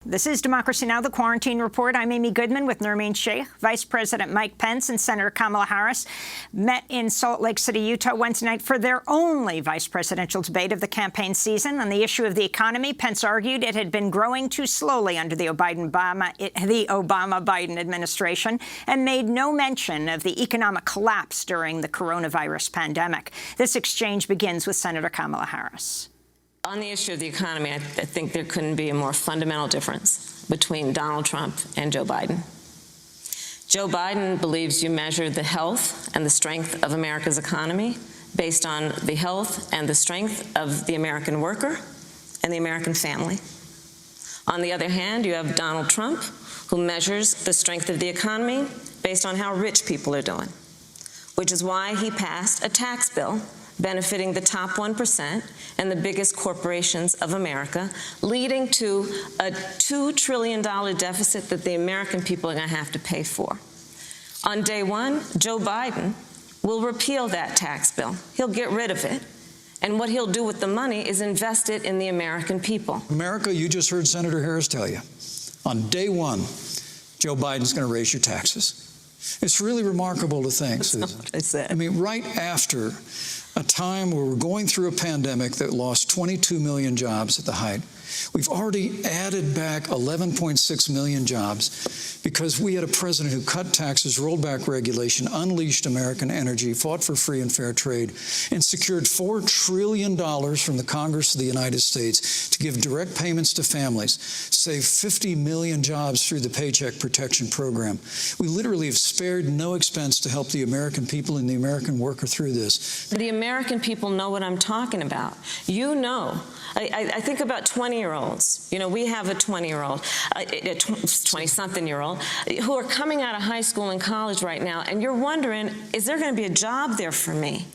This is Democracy Now!, the Quarantine Report. I'm Amy Goodman with Nermeen Sheikh. Vice President Mike Pence and Senator Kamala Harris met in Salt Lake City, Utah Wednesday night for their only vice presidential debate of the campaign season. On the issue of the economy, Pence argued it had been growing too slowly under the Obama-Biden administration and made no mention of the economic collapse during the coronavirus pandemic. This exchange begins with Senator Kamala Harris. On the issue of the economy, I think there couldn't be a more fundamental difference between Donald Trump and Joe Biden. Joe Biden believes you measure the health and the strength of America's economy based on the health and the strength of the American worker and the American family. On the other hand, you have Donald Trump, who measures the strength of the economy based on how rich people are doing, which is why he passed a tax bill benefiting the top 1% and the biggest corporations of America, leading to a $2 trillion deficit that the American people are going to have to pay for. On day one, Joe Biden will repeal that tax bill. He'll get rid of it. And what he'll do with the money is invest it in the American people. America, you just heard Senator Harris tell you, on day one, Joe Biden's going to raise your taxes. It's really remarkable to think, Susan. That's not what I said. I mean, right after a time where we're going through a pandemic that lost 22 million jobs at the height, we've already added back 11.6 million jobs because we had a president who cut taxes, rolled back regulation, unleashed American energy, fought for free and fair trade, and secured $4 trillion from the Congress of the United States to give direct payments to families, save 50 million jobs through the Paycheck Protection Program. We literally have spared no expense to help the American people and the American worker through this. The American people know what I'm talking about. You know. I think about 20-year-olds. You know, we have a 20-year-old, a 20-something-year-old, who are coming out of high school and college right now, and you're wondering, is there going to be a job there for me?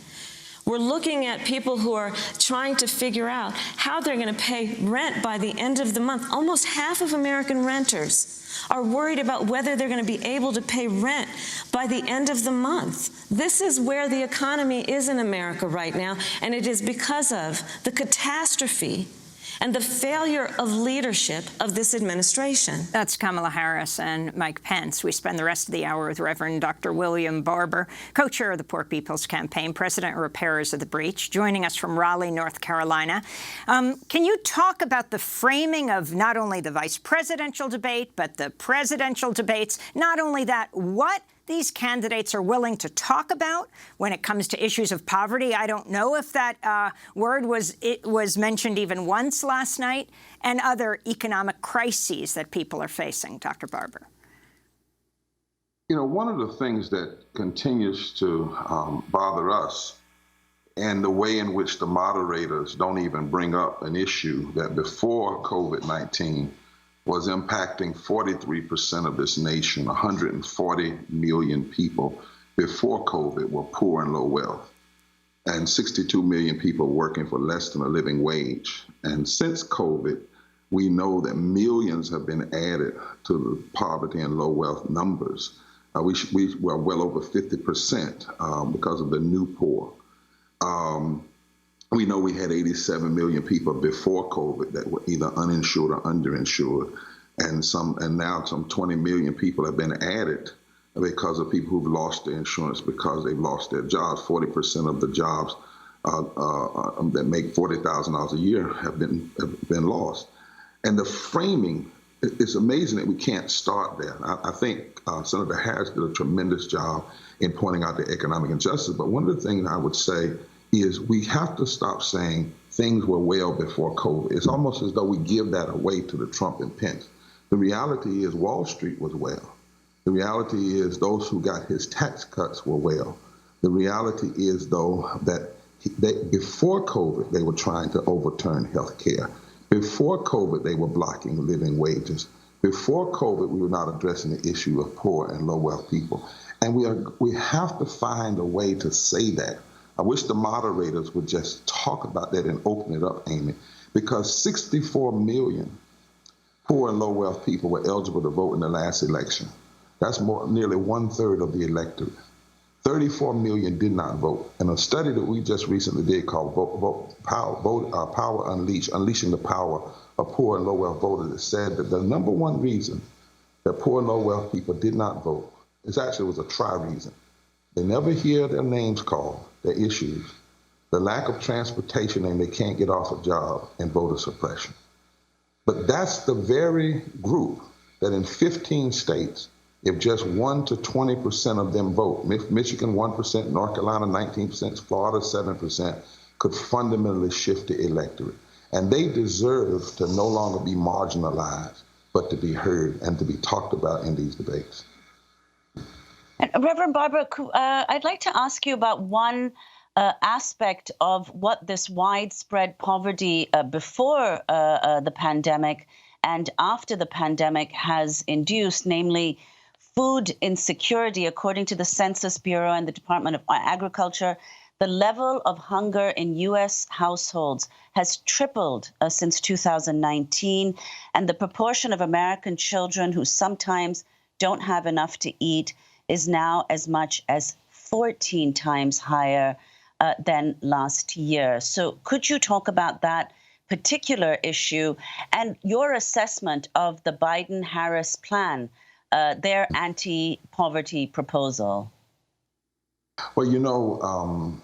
We're looking at people who are trying to figure out how they're going to pay rent by the end of the month. Almost half of American renters are worried about whether they're going to be able to pay rent by the end of the month. This is where the economy is in America right now, and it is because of the catastrophe and the failure of leadership of this administration. That's Kamala Harris and Mike Pence. We spend the rest of the hour with Reverend Dr. William Barber, co-chair of the Poor People's Campaign, president of Repairers of the Breach, joining us from Raleigh, North Carolina. Can you talk about the framing of not only the vice presidential debate, but the presidential debates? Not only that, what these candidates are willing to talk about when it comes to issues of poverty. I don't know if that word was mentioned even once last night, and other economic crises that people are facing. Dr. Barber. You know, one of the things that continues to bother us, and the way in which the moderators don't even bring up an issue that before COVID-19 was impacting 43% of this nation. 140 million people before COVID were poor and low wealth, and 62 million people working for less than a living wage. And since COVID, we know that millions have been added to the poverty and low wealth numbers. We were well over 50% because of the new poor. We know we had 87 million people before COVID that were either uninsured or underinsured, and now some 20 million people have been added because of people who've lost their insurance because they've lost their jobs. 40% of the jobs that make $40,000 a year have been lost. And the framing, it's amazing that we can't start there. I think Senator Harris did a tremendous job in pointing out the economic injustice, but one of the things I would say is we have to stop saying things were well before COVID. It's almost as though we give that away to the Trump and Pence. The reality is Wall Street was well. The reality is those who got his tax cuts were well. The reality is, though, that before COVID, they were trying to overturn health care. Before COVID, they were blocking living wages. Before COVID, we were not addressing the issue of poor and low wealth people. And we have to find a way to say that. I wish the moderators would just talk about that and open it up, Amy, because 64 million poor and low wealth people were eligible to vote in the last election. That's nearly 1/3 of the electorate. 34 million did not vote. And a study that we just recently did called Power Unleashed, Unleashing the Power of poor and low-wealth voters that said that the number one reason that poor and low-wealth people did not vote was a tri-reason. They never hear their names called, their issues, the lack of transportation and they can't get off a job, and voter suppression. But that's the very group that in 15 states, if just 1 to 20% of them vote, Michigan 1%, North Carolina 19%, Florida 7%, could fundamentally shift the electorate. And they deserve to no longer be marginalized, but to be heard and to be talked about in these debates. Reverend Barber, I'd like to ask you about one aspect of what this widespread poverty before the pandemic and after the pandemic has induced, namely food insecurity. According to the Census Bureau and the Department of Agriculture, the level of hunger in U.S. households has tripled since 2019, and the proportion of American children who sometimes don't have enough to eat is now as much as 14 times higher than last year. So could you talk about that particular issue and your assessment of the Biden-Harris plan, their anti-poverty proposal? Well, you know,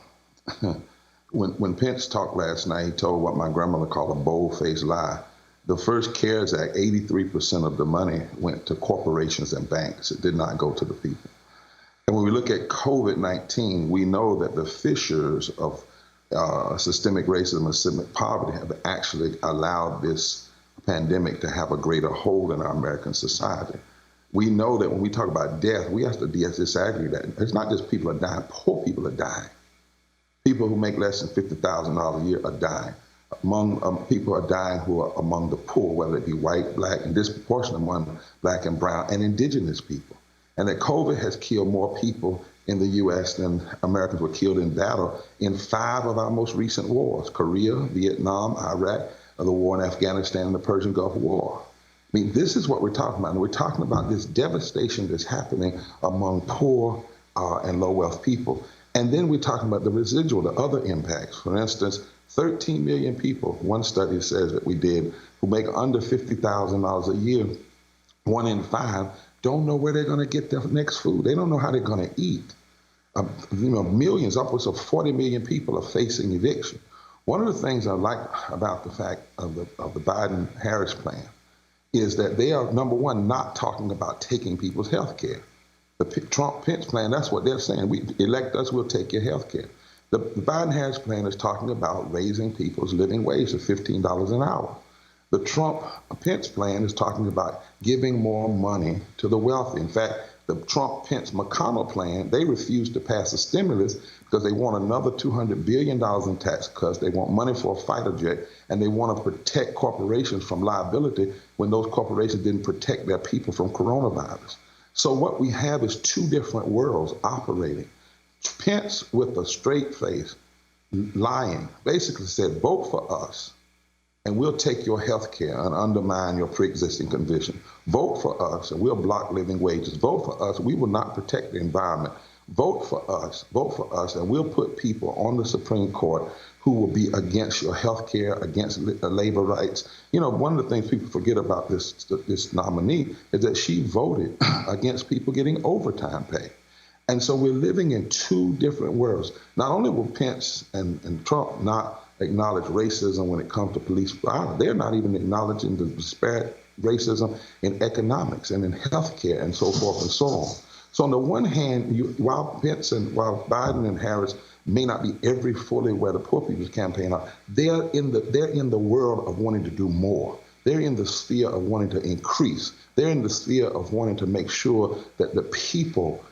when Pence talked last night, he told what my grandmother called a bold-faced lie. The first CARES Act, 83% of the money went to corporations and banks. It did not go to the people. And when we look at COVID-19, we know that the fissures of systemic racism and systemic poverty have actually allowed this pandemic to have a greater hold in our American society. We know that when we talk about death, we have to disaggregate that. It's not just people are dying, poor people are dying. People who make less than $50,000 a year are dying. Among people are dying who are among the poor, whether it be white, black, and disproportionately among black and brown and indigenous people. And that COVID has killed more people in the U.S. than Americans were killed in battle in 5 of our most recent wars: Korea, Vietnam, Iraq, the war in Afghanistan, and the Persian Gulf War. I mean, this is what we're talking about. And we're talking about this devastation that's happening among poor and low-wealth people. And then we're talking about the residual, the other impacts. For instance, 13 million people, one study says that we did, who make under $50,000 a year, 1 in 5, don't know where they're going to get their next food. They don't know how they're going to eat. Millions, upwards of 40 million people are facing eviction. One of the things I like about the fact of the Biden-Harris plan is that they are, number one, not talking about taking people's health care. The Trump-Pence plan, that's what they're saying. We elect us, we'll take your health care. The Biden-Harris plan is talking about raising people's living wage to $15 an hour. The Trump-Pence plan is talking about giving more money to the wealthy. In fact, the Trump-Pence-McConnell plan, they refused to pass a stimulus because they want another $200 billion in tax cuts. They want money for a fighter jet, and they want to protect corporations from liability when those corporations didn't protect their people from coronavirus. So what we have is 2 different worlds operating. Pence, with a straight face, lying, basically said, vote for us, and we'll take your health care and undermine your pre-existing condition. Vote for us, and we'll block living wages. Vote for us, we will not protect the environment. Vote for us, and we'll put people on the Supreme Court who will be against your health care, against labor rights. You know, one of the things people forget about this nominee is that she voted against people getting overtime pay. And so we're living in 2 different worlds. Not only will Pence and Trump not acknowledge racism when it comes to police violence, they're not even acknowledging the disparate racism in economics and in healthcare and so forth and so on. So on the one hand, while Biden and Harris may not be every fully where the poor people's campaign are, they're in the world of wanting to do more. They're in the sphere of wanting to increase. They're in the sphere of wanting to make sure that the people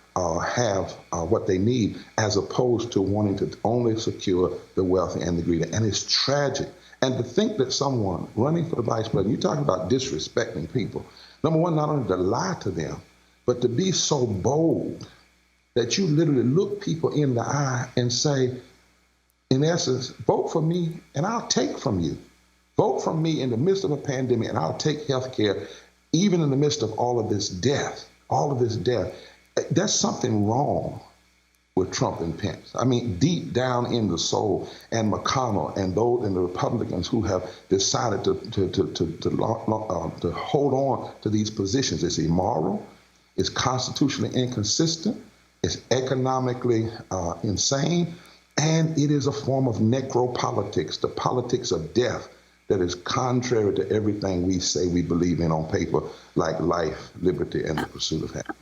have what they need, as opposed to wanting to only secure the wealthy and the greedy. And it's tragic. And to think that someone running for the vice president, you talk about disrespecting people. Number one, not only to lie to them, but to be so bold that you literally look people in the eye and say, in essence, vote for me and I'll take from you. Vote for me in the midst of a pandemic and I'll take health care, even in the midst of all of this death, There's something wrong with Trump and Pence. I mean, deep down in the soul, and McConnell and those and the Republicans who have decided to hold on to these positions. It's immoral, it's constitutionally inconsistent, it's economically insane, and it is a form of necropolitics, the politics of death that is contrary to everything we say we believe in on paper, like life, liberty, and the pursuit of happiness.